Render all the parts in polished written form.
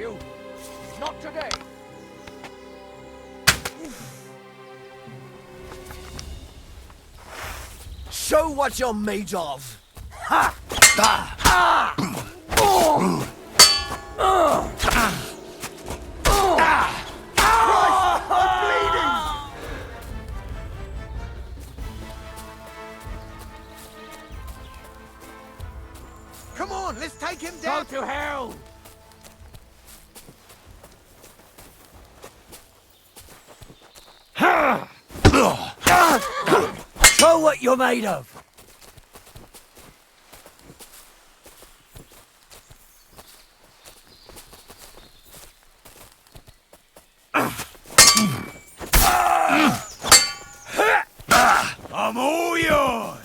you. Not today. Show what you're made of. Ha! Ah! Ah! Oh! Christ, I'm bleeding! Come on, let's take him down. Go to hell! Show what you're made of. I'm all yours!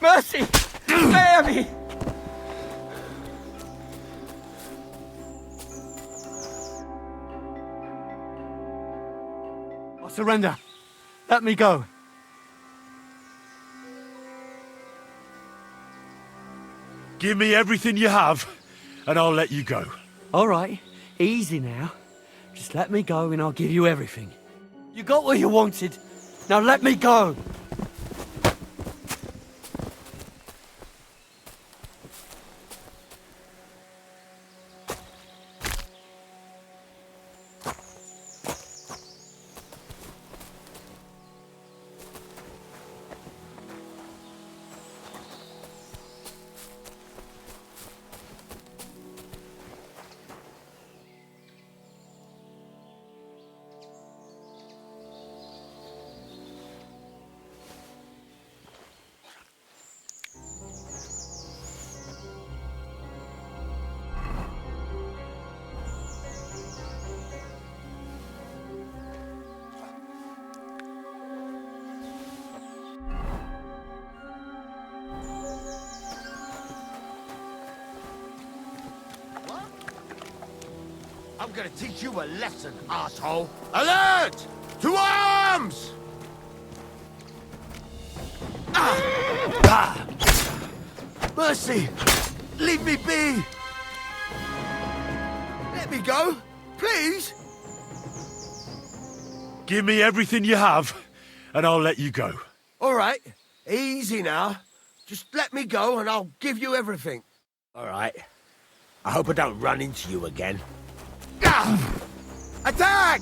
Mercy! Spare me! I surrender. Let me go. Give me everything you have, and I'll let you go. All right, easy now. Just let me go and I'll give you everything. You got what you wanted. Now let me go. I'm gonna teach you a lesson, asshole. Alert! To arms! Mercy! Leave me be! Let me go, please! Give me everything you have, and I'll let you go. All right, easy now. Just let me go and I'll give you everything. All right. I hope I don't run into you again. Attack!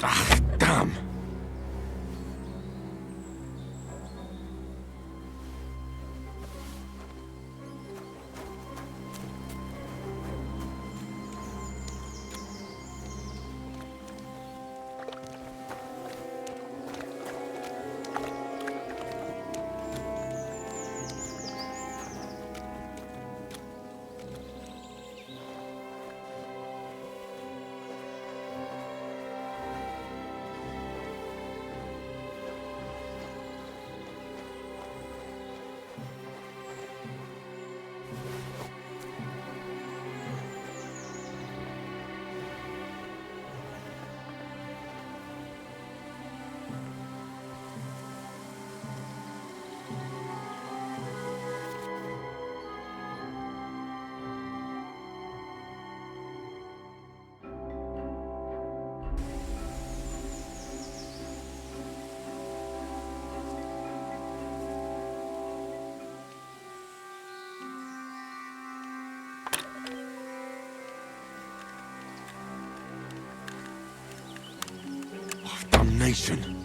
Ah, damn. Damnation.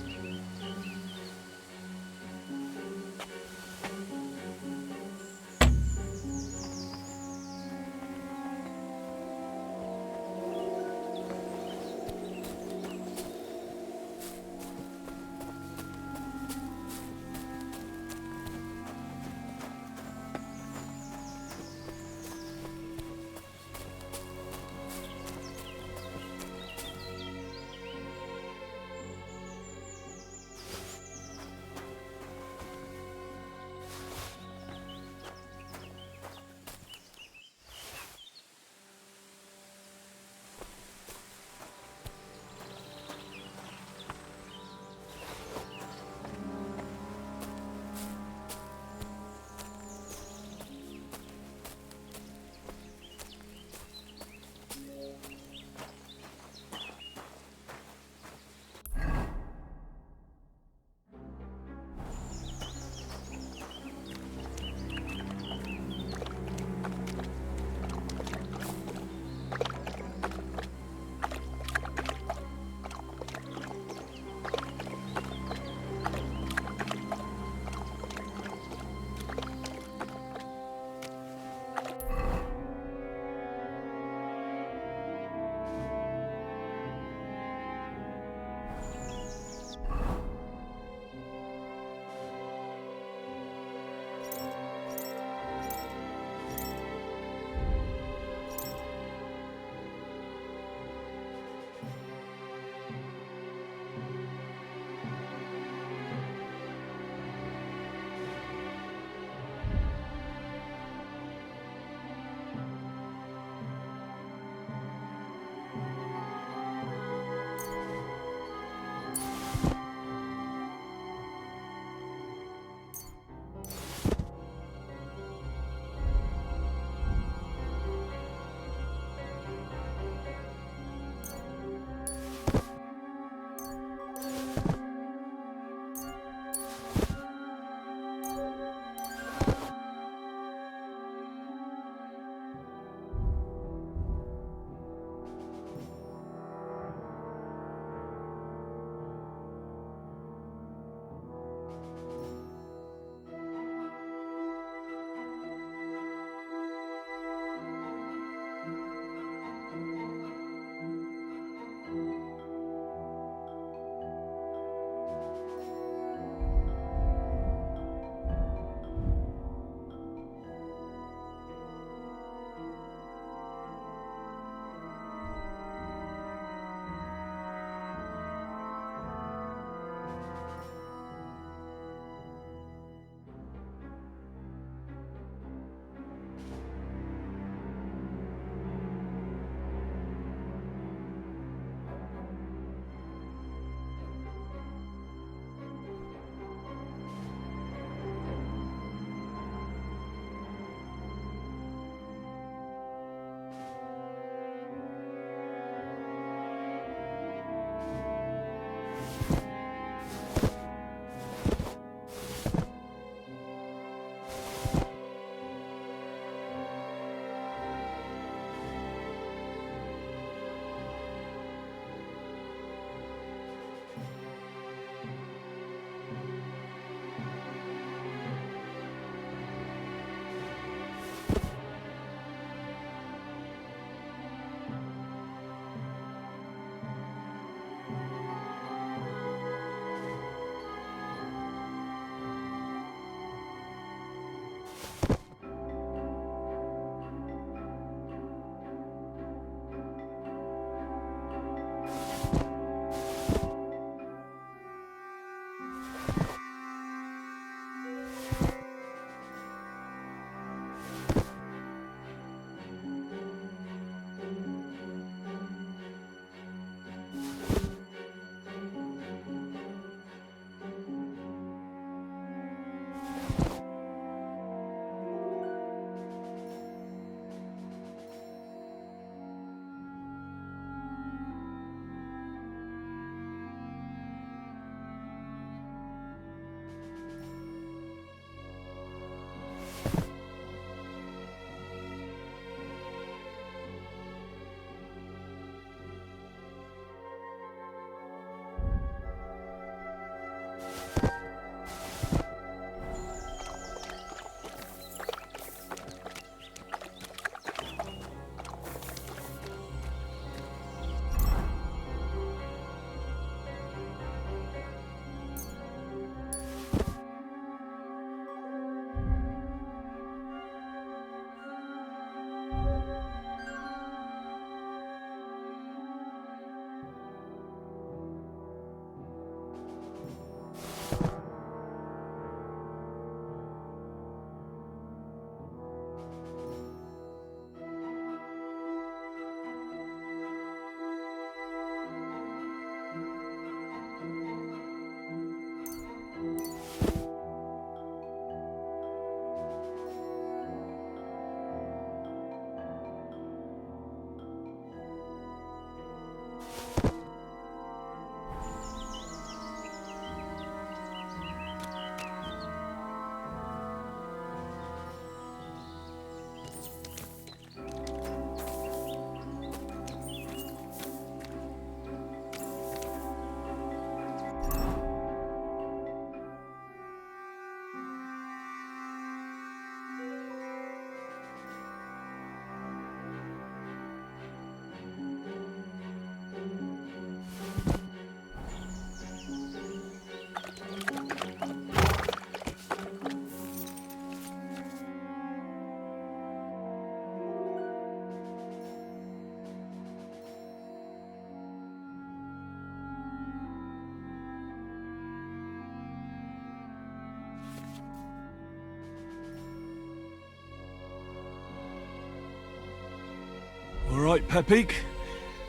right, Pepik.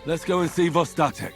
Let's go and see Bostatek.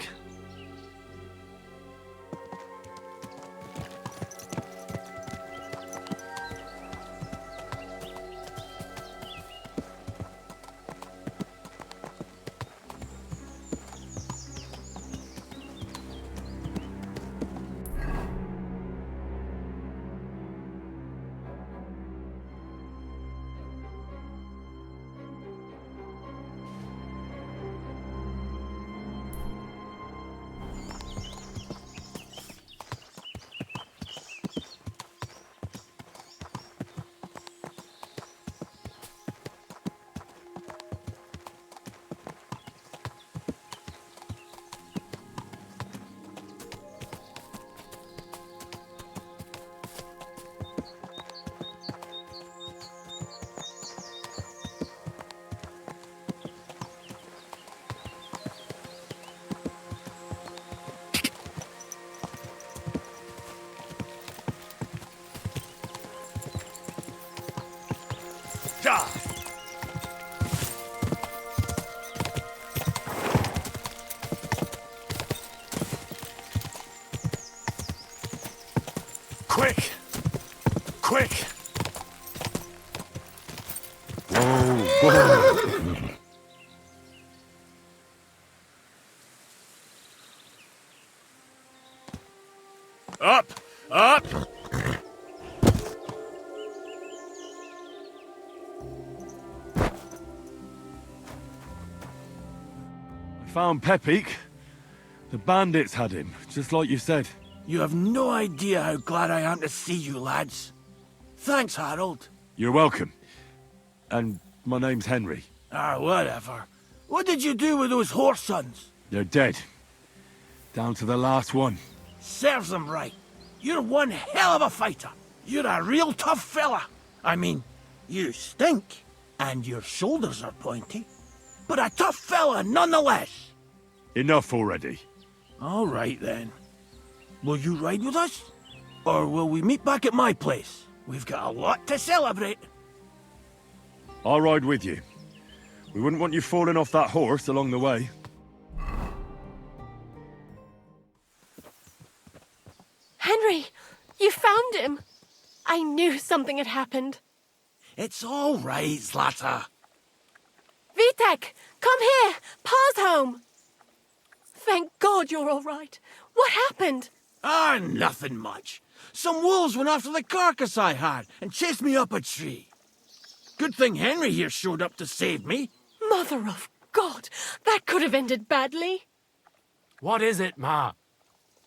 Ja! Quick! Quick! Up! Up! Found Pepik. The bandits had him, just like you said. You have no idea how glad I am to see you, lads. Thanks, Harold. You're welcome. And my name's Henry. Whatever. What did you do with those horse sons? They're dead. Down to the last one. Serves them right. You're one hell of a fighter. You're a real tough fella. I mean, you stink, and your shoulders are pointy. But a tough fella nonetheless. Enough already. All right, then. Will you ride with us? Or will we meet back at my place? We've got a lot to celebrate. I'll ride with you. We wouldn't want you falling off that horse along the way. Henry, you found him. I knew something had happened. It's all right, Zlata. Vitek, come here. Pa's home. Thank God you're all right. What happened? Nothing much. Some wolves went after the carcass I had and chased me up a tree. Good thing Henry here showed up to save me. Mother of God, that could have ended badly. What is it, Ma?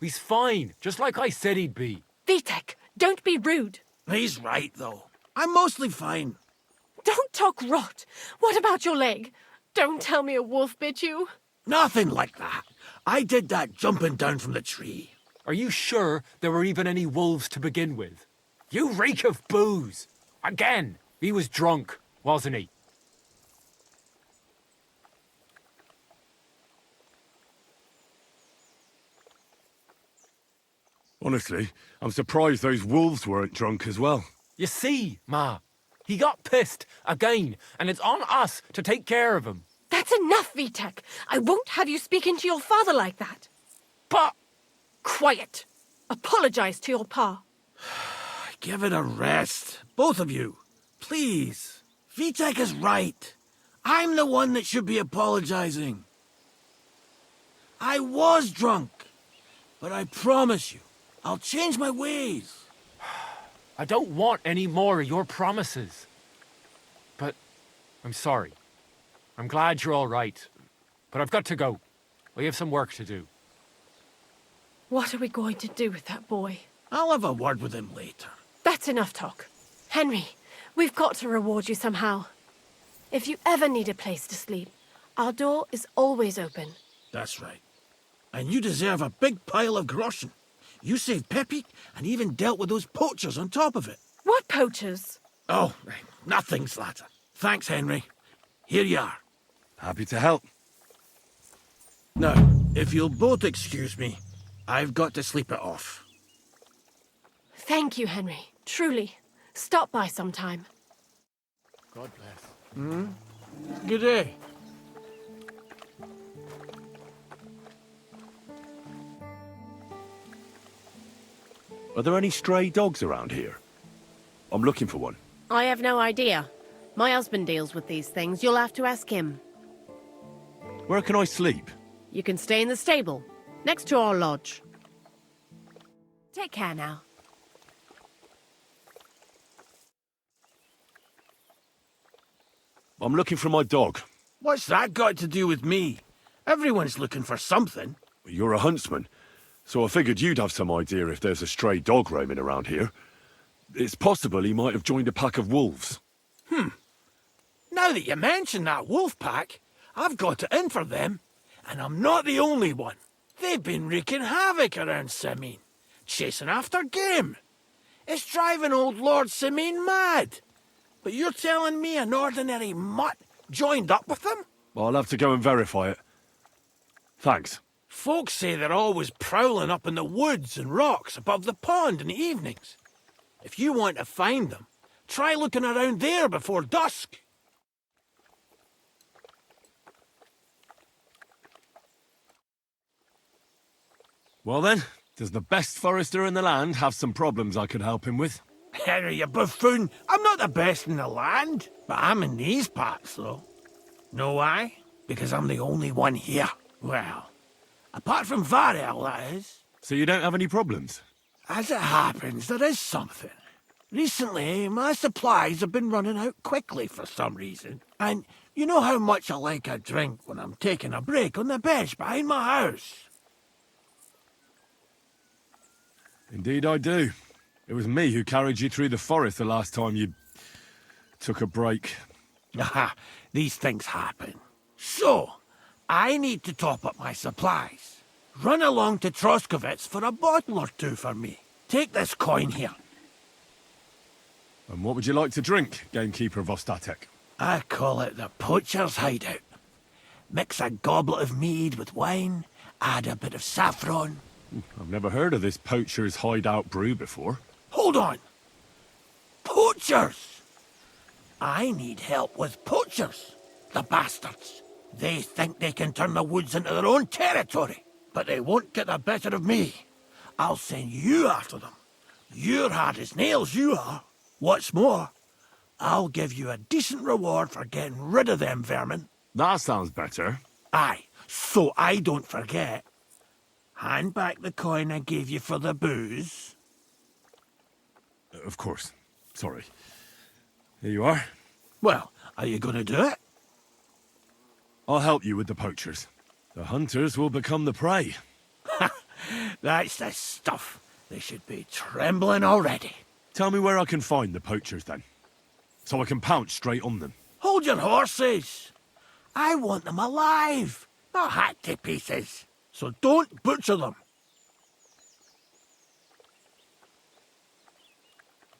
He's fine, just like I said he'd be. Vitek, don't be rude. He's right, though. I'm mostly fine. Don't talk rot. What about your leg? Don't tell me a wolf bit you. Nothing like that. I did that jumping down from the tree. Are you sure there were even any wolves to begin with? You reek of booze. Again, he was drunk, wasn't he? Honestly, I'm surprised those wolves weren't drunk as well. You see, Ma, he got pissed again, and it's on us to take care of him. That's enough, Vitek. I won't have you speaking to your father like that. But Quiet. Apologize to your pa. Give it a rest. Both of you. Please. Vitek is right. I'm the one that should be apologizing. I was drunk. But I promise you, I'll change my ways. I don't want any more of your promises. But I'm sorry. I'm glad you're all right. But I've got to go. We have some work to do. What are we going to do with that boy? I'll have a word with him later. That's enough talk. Henry, we've got to reward you somehow. If you ever need a place to sleep, our door is always open. That's right. And you deserve a big pile of groschen. You saved Pepik and even dealt with those poachers on top of it. What poachers? Oh, nothing, Slatter. Thanks, Henry. Here you are. Happy to help. Now, if you'll both excuse me, I've got to sleep it off. Thank you, Henry. Truly. Stop by sometime. God bless. Good day. Are there any stray dogs around here? I'm looking for one. I have no idea. My husband deals with these things. You'll have to ask him. Where can I sleep? You can stay in the stable, next to our lodge. Take care now. I'm looking for my dog. What's that got to do with me? Everyone's looking for something. You're a huntsman, so I figured you'd have some idea if there's a stray dog roaming around here. It's possible he might have joined a pack of wolves. Now that you mention that wolf pack, I've got it in for them. And I'm not the only one. They've been wreaking havoc around Simine, chasing after game. It's driving old Lord Simine mad. But you're telling me an ordinary mutt joined up with them? Well, I'll have to go and verify it. Thanks. Folks say they're always prowling up in the woods and rocks above the pond in the evenings. If you want to find them, try looking around there before dusk. Well then, does the best forester in the land have some problems I could help him with? Henry, you buffoon. I'm not the best in the land, but I'm in these parts, though. Know why? Because I'm the only one here. Well, apart from Varel, that is. So you don't have any problems? As it happens, there is something. Recently, my supplies have been running out quickly for some reason. And you know how much I like a drink when I'm taking a break on the bench behind my house. Indeed I do. It was me who carried you through the forest the last time you took a break. Aha, these things happen. So, I need to top up my supplies. Run along to Troskovitz for a bottle or two for me. Take this coin here. And what would you like to drink, gamekeeper of Bostatek? I call it the poacher's hideout. Mix a goblet of mead with wine, add a bit of saffron. I've never heard of this poacher's hideout brew before. Hold on! Poachers! I need help with poachers, the bastards. They think they can turn the woods into their own territory, but they won't get the better of me. I'll send you after them. You're hard as nails, you are. What's more, I'll give you a decent reward for getting rid of them vermin. That sounds better. Aye, so I don't forget. Hand back the coin I gave you for the booze. Of course. Sorry. Here you are. Well, are you going to do it? I'll help you with the poachers. The hunters will become the prey. That's the stuff. They should be trembling already. Tell me where I can find the poachers, then. So I can pounce straight on them. Hold your horses. I want them alive, not hacked to pieces. So don't butcher them.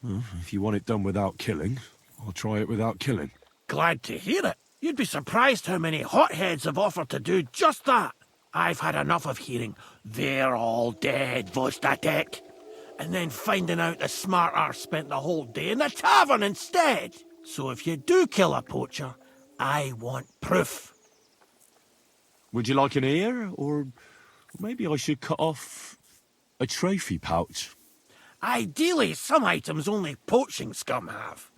Well, if you want it done without killing, I'll try it without killing. Glad to hear it. You'd be surprised how many hotheads have offered to do just that. I've had enough of hearing, "They're all dead, Vostatek," and then finding out the smart arse spent the whole day in the tavern instead. So if you do kill a poacher, I want proof. Would you like an ear, or maybe I should cut off a trophy pouch? Ideally, some items only poaching scum have.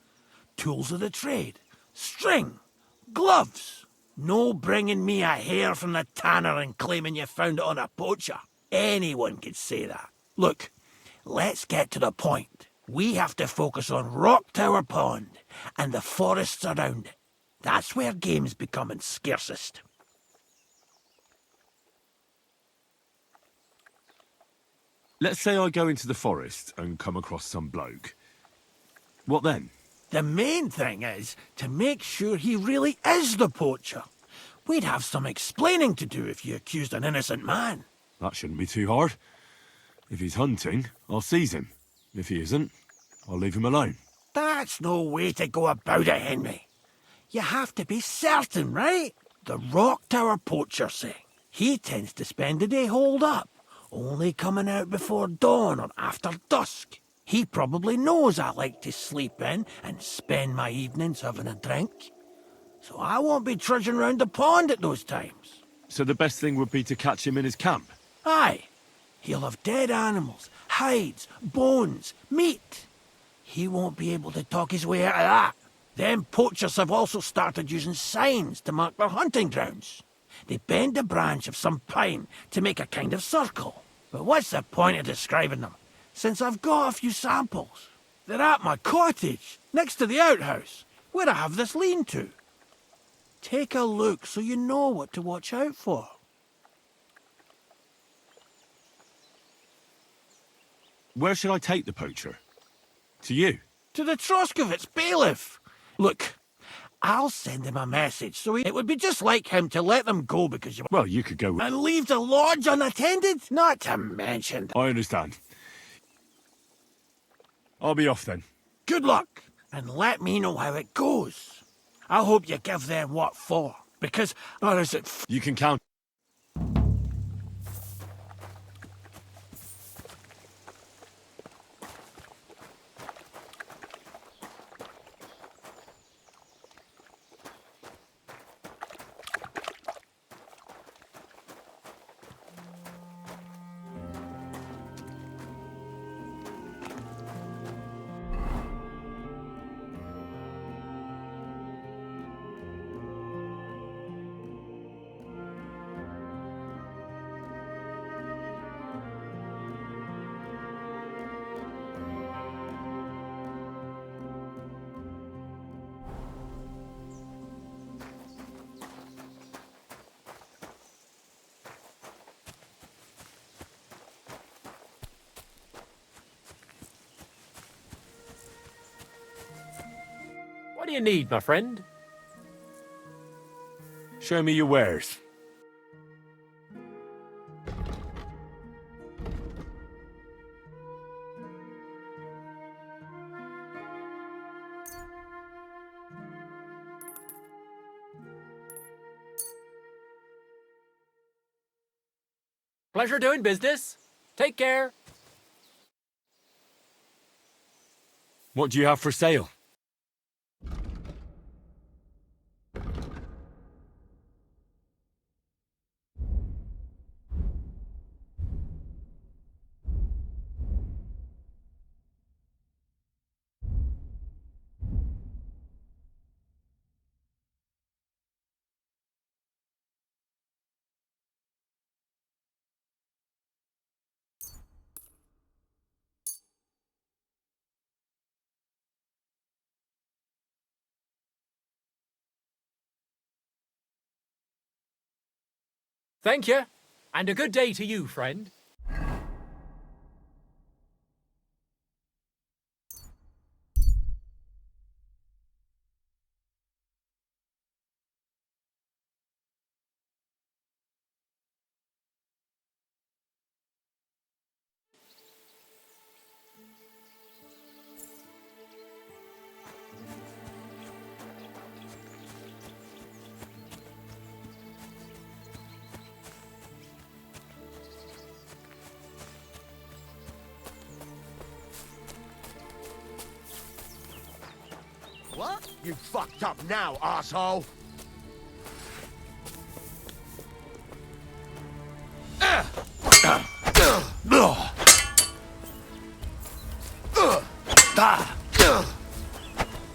Tools of the trade, string, gloves. No bringing me a hair from the tanner and claiming you found it on a poacher. Anyone could say that. Look, let's get to the point. We have to focus on Rock Tower Pond and the forests around it. That's where game's becoming scarcest. Let's say I go into the forest and come across some bloke. What then? The main thing is to make sure he really is the poacher. We'd have some explaining to do if you accused an innocent man. That shouldn't be too hard. If he's hunting, I'll seize him. If he isn't, I'll leave him alone. That's no way to go about it, Henry. You have to be certain, right? The Rock Tower poacher say. He tends to spend the day holed up, only coming out before dawn or after dusk. He probably knows I like to sleep in and spend my evenings having a drink. So I won't be trudging round the pond at those times. So the best thing would be to catch him in his camp? Aye. He'll have dead animals, hides, bones, meat. He won't be able to talk his way out of that. Them poachers have also started using signs to mark their hunting grounds. They bend a branch of some pine to make a kind of circle. But what's the point of describing them, since I've got a few samples? They're at my cottage, next to the outhouse, where I have this lean-to. Take a look so you know what to watch out for. Where should I take the poacher? To you? To the Troskovitz bailiff. Look, I'll send him a message, so it would be just like him to let them go because you... Well, you could go with... And leave the lodge unattended? Not to mention... I understand. I'll be off then. Good luck, and let me know how it goes. I hope you give them what for, because... Or is it... You can count... What do you need, my friend? Show me your wares. Pleasure doing business. Take care. What do you have for sale? Thank you. And a good day to you, friend. What? You fucked up now, asshole!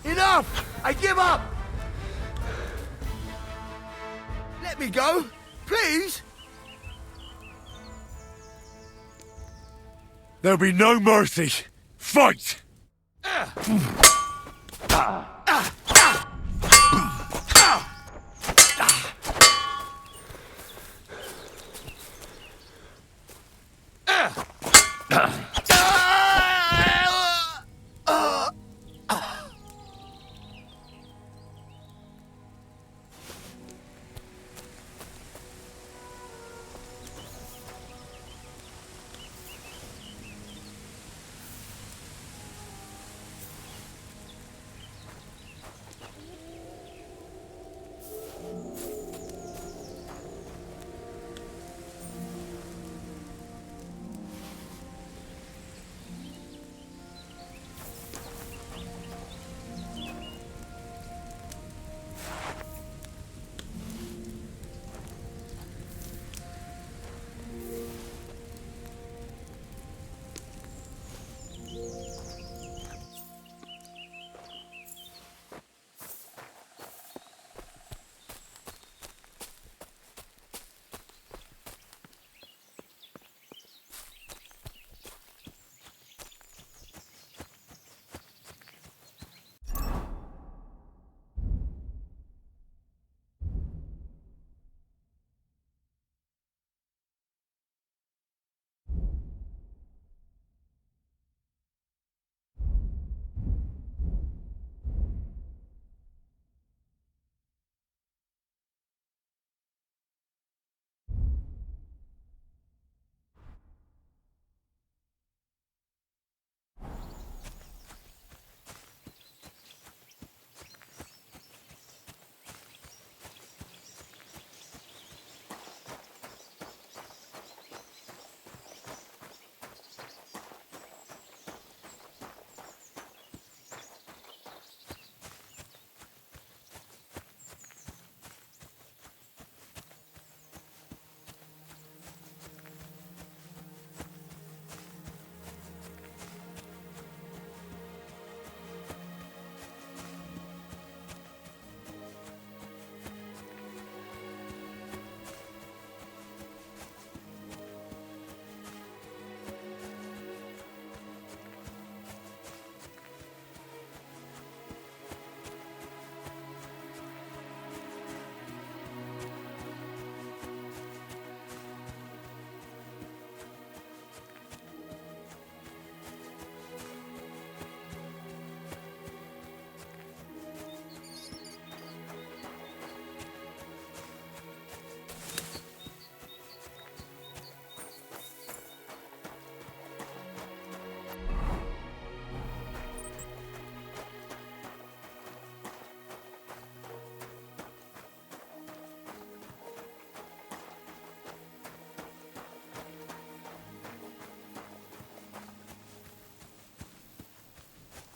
Enough! I give up! Let me go, please! There'll be no mercy. Fight!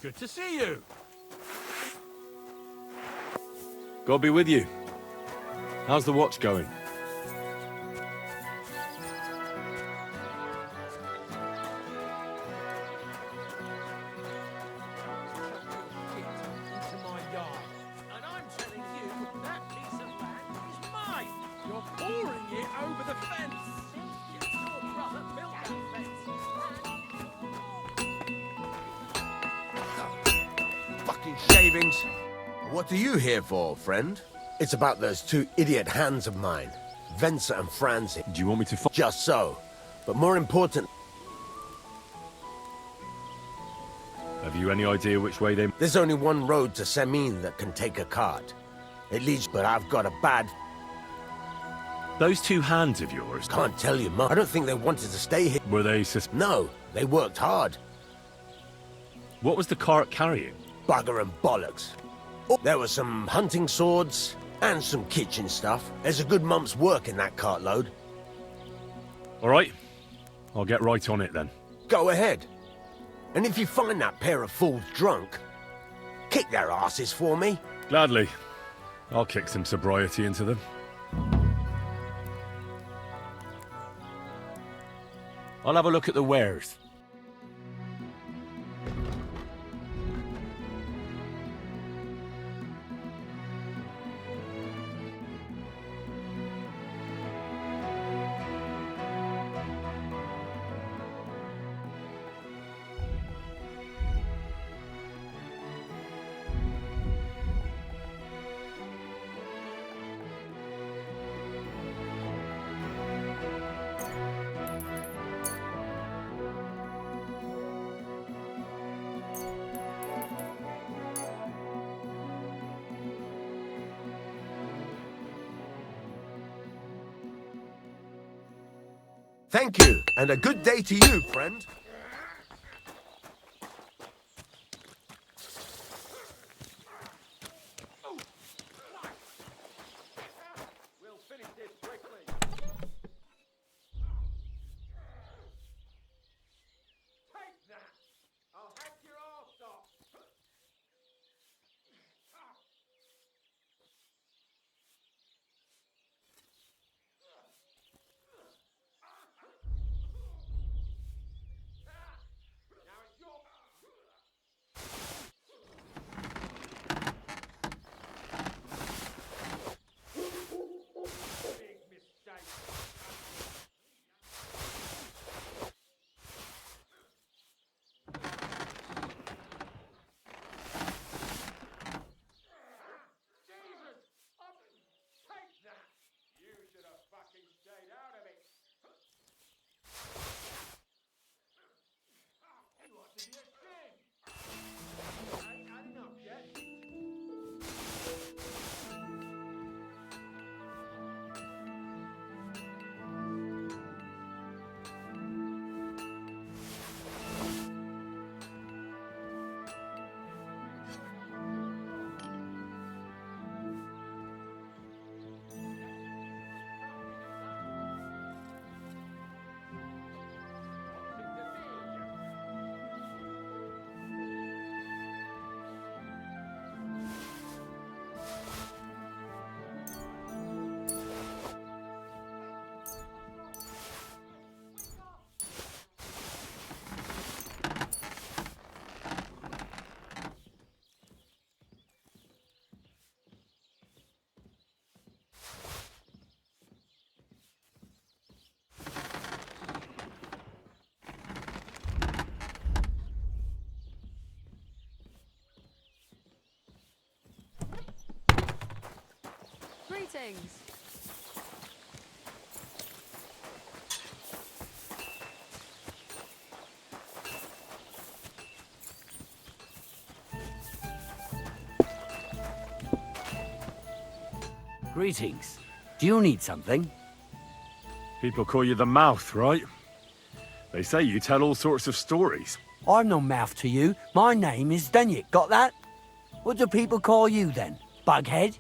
Good to see you. God be with you. How's the watch going? Into my yard. And I'm telling you, that piece of land is mine. You're pouring it over the fence. Your brother built that fence. Fucking shavings. What are you here for, friend? It's about those two idiot hands of mine, Venser and Franzi. Do you want me to Just so. But more important, Have you any idea which way they... there's only one road to Semin that can take a cart. It leads, but I've got a bad... Those two hands of yours, Can't tell you much. I don't think they wanted to stay here. were they No, they worked hard. What was the cart carrying? Bugger and bollocks. There were some hunting swords and some kitchen stuff. There's a good month's work in that cartload. All right. I'll get right on it then. Go ahead. And if you find that pair of fools drunk, kick their asses for me. Gladly. I'll kick some sobriety into them. I'll have a look at the wares. Thank you, and a good day to you, friend. We'll finish this quickly. Take that! I'll hack your arse off! Now it's your... Big mistake. Jesus! Take that! You should have fucking stayed out of it. You ought to be ashamed. I ain't had enough yet. Greetings. Greetings. Do you need something? People call you the mouth, right? They say you tell all sorts of stories. I've no mouth to you. My name is Dunyik. Got that? What do people call you then? Bughead?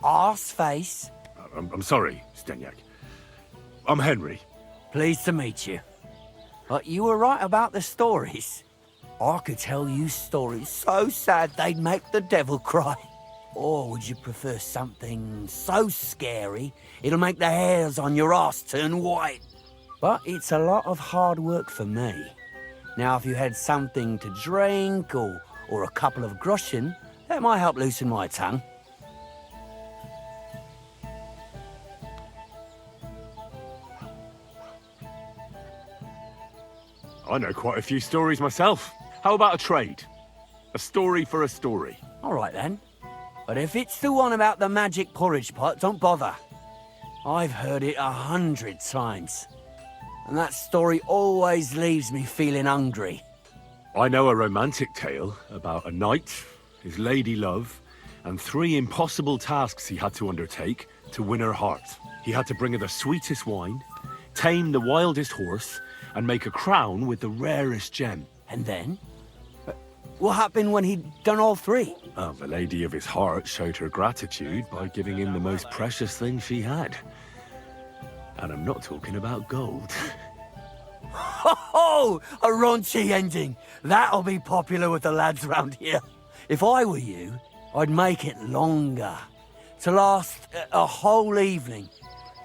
Arseface? I'm sorry, Stenyak. I'm Henry. Pleased to meet you. But you were right about the stories. I could tell you stories so sad they'd make the devil cry. Or would you prefer something so scary it'll make the hairs on your ass turn white? But it's a lot of hard work for me. Now, if you had something to drink or a couple of groschen, that might help loosen my tongue. I know quite a few stories myself. How about a trade? A story for a story. All right, then. But if it's the one about the magic porridge pot, don't bother. I've heard it 100 times. And that story always leaves me feeling hungry. I know a romantic tale about a knight, his lady love, and 3 impossible tasks he had to undertake to win her heart. He had to bring her the sweetest wine, tame the wildest horse, and make a crown with the rarest gem. And then? What happened when he'd done all 3? Well, the lady of his heart showed her gratitude by giving him the most precious thing she had. And I'm not talking about gold. Ho! A raunchy ending. That'll be popular with the lads round here. If I were you, I'd make it longer. To last a whole evening.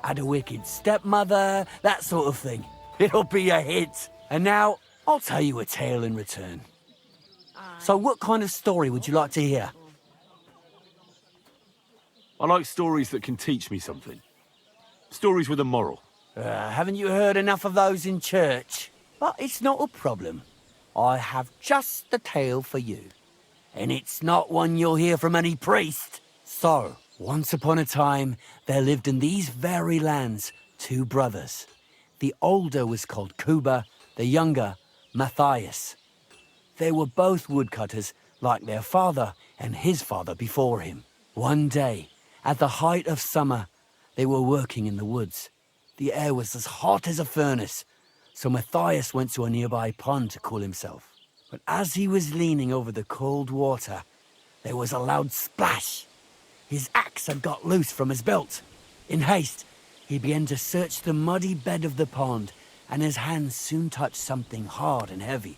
Add a wicked stepmother, that sort of thing. It'll be a hit. And now, I'll tell you a tale in return. So what kind of story would you like to hear? I like stories that can teach me something. Stories with a moral. Haven't you heard enough of those in church? But it's not a problem. I have just the tale for you. And it's not one you'll hear from any priest. So, once upon a time, there lived in these very lands 2 brothers. The older was called Kuba, the younger, Matthias. They were both woodcutters, like their father and his father before him. One day, at the height of summer, they were working in the woods. The air was as hot as a furnace, so Matthias went to a nearby pond to cool himself. But as he was leaning over the cold water, there was a loud splash. His axe had got loose from his belt. In haste, he began to search the muddy bed of the pond, and his hands soon touched something hard and heavy.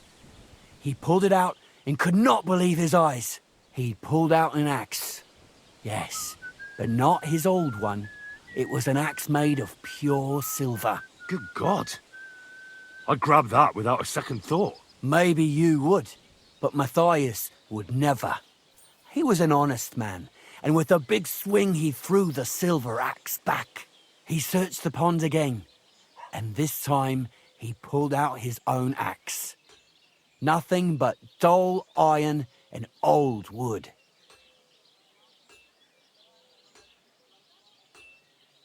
He pulled it out and could not believe his eyes. He pulled out an axe. Yes, but not his old one. It was an axe made of pure silver. Good God. I'd grab that without a second thought. Maybe you would, but Matthias would never. He was an honest man, and with a big swing he threw the silver axe back. He searched the pond again, and this time he pulled out his own axe. Nothing but dull iron and old wood.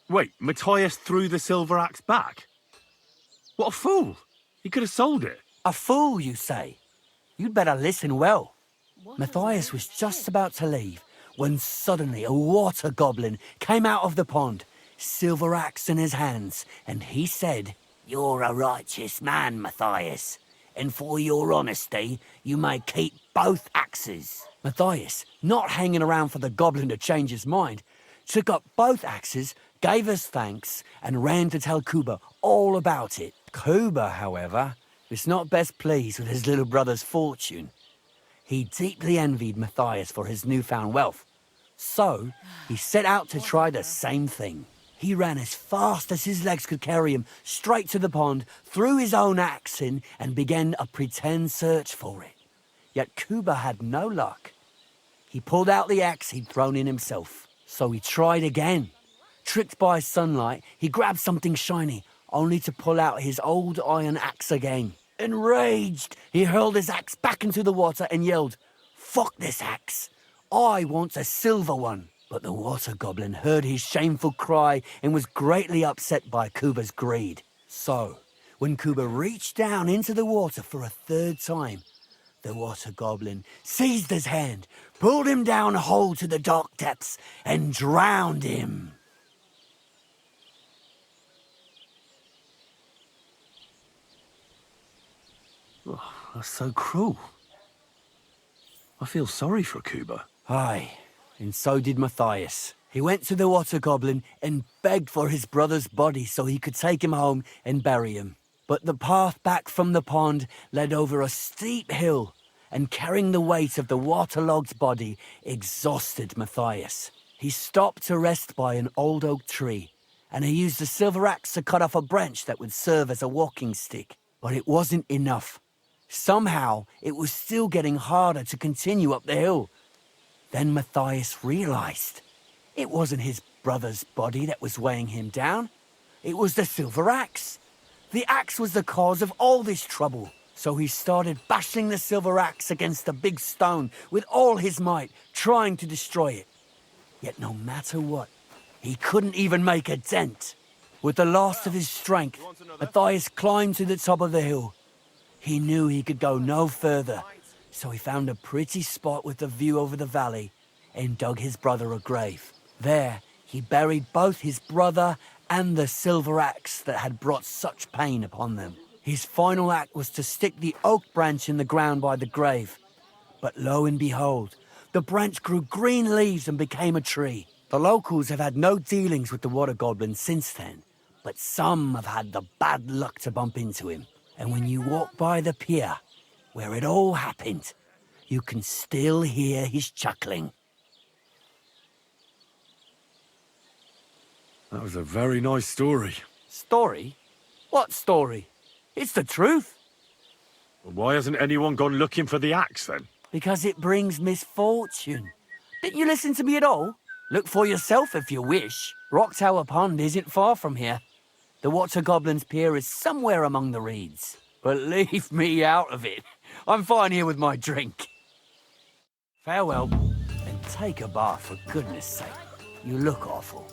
Wait, Matthias threw the silver axe back? What a fool! He could have sold it. A fool, you say? You'd better listen well. Matthias was just about to leave when suddenly a water goblin came out of the pond, silver axe in his hands, and he said, "You're a righteous man, Matthias, and for your honesty, you may keep both axes." Matthias, not hanging around for the goblin to change his mind, took up both axes, gave us thanks, and ran to tell Kuba all about it. Kuba, however, was not best pleased with his little brother's fortune. He deeply envied Matthias for his newfound wealth. So, he set out to try the same thing. He ran as fast as his legs could carry him straight to the pond, threw his own axe in, and began a pretend search for it. Yet Kuba had no luck. He pulled out the axe he'd thrown in himself. So he tried again. Tricked by sunlight, he grabbed something shiny, only to pull out his old iron axe again. Enraged, he hurled his axe back into the water and yelled, "Fuck this axe! I want a silver one." But the water goblin heard his shameful cry and was greatly upset by Kuba's greed. So, when Kuba reached down into the water for a third time, the water goblin seized his hand, pulled him down a hole to the dark depths, and drowned him. Oh, that's so cruel. I feel sorry for Kuba. Aye, and so did Matthias. He went to the water goblin and begged for his brother's body so he could take him home and bury him. But the path back from the pond led over a steep hill, and carrying the weight of the waterlogged body exhausted Matthias. He stopped to rest by an old oak tree, and he used the silver axe to cut off a branch that would serve as a walking stick. But it wasn't enough. Somehow, it was still getting harder to continue up the hill. Then Matthias realized it wasn't his brother's body that was weighing him down. It was the silver axe. The axe was the cause of all this trouble. So he started bashing the silver axe against the big stone with all his might, trying to destroy it. Yet no matter what, he couldn't even make a dent. With the last of his strength, Matthias climbed to the top of the hill. He knew he could go no further, so he found a pretty spot with a view over the valley and dug his brother a grave. There, he buried both his brother and the silver axe that had brought such pain upon them. His final act was to stick the oak branch in the ground by the grave. But lo and behold, the branch grew green leaves and became a tree. The locals have had no dealings with the water goblin since then, but some have had the bad luck to bump into him. And when you walk by the pier, where it all happened, you can still hear his chuckling. That was a very nice story. Story? What story? It's the truth. Well, why hasn't anyone gone looking for the axe then? Because it brings misfortune. Didn't you listen to me at all? Look for yourself if you wish. Rock Tower Pond isn't far from here. The Water Goblin's pier is somewhere among the reeds. But leave me out of it. I'm fine here with my drink. Farewell, and take a bath for goodness sake. You look awful.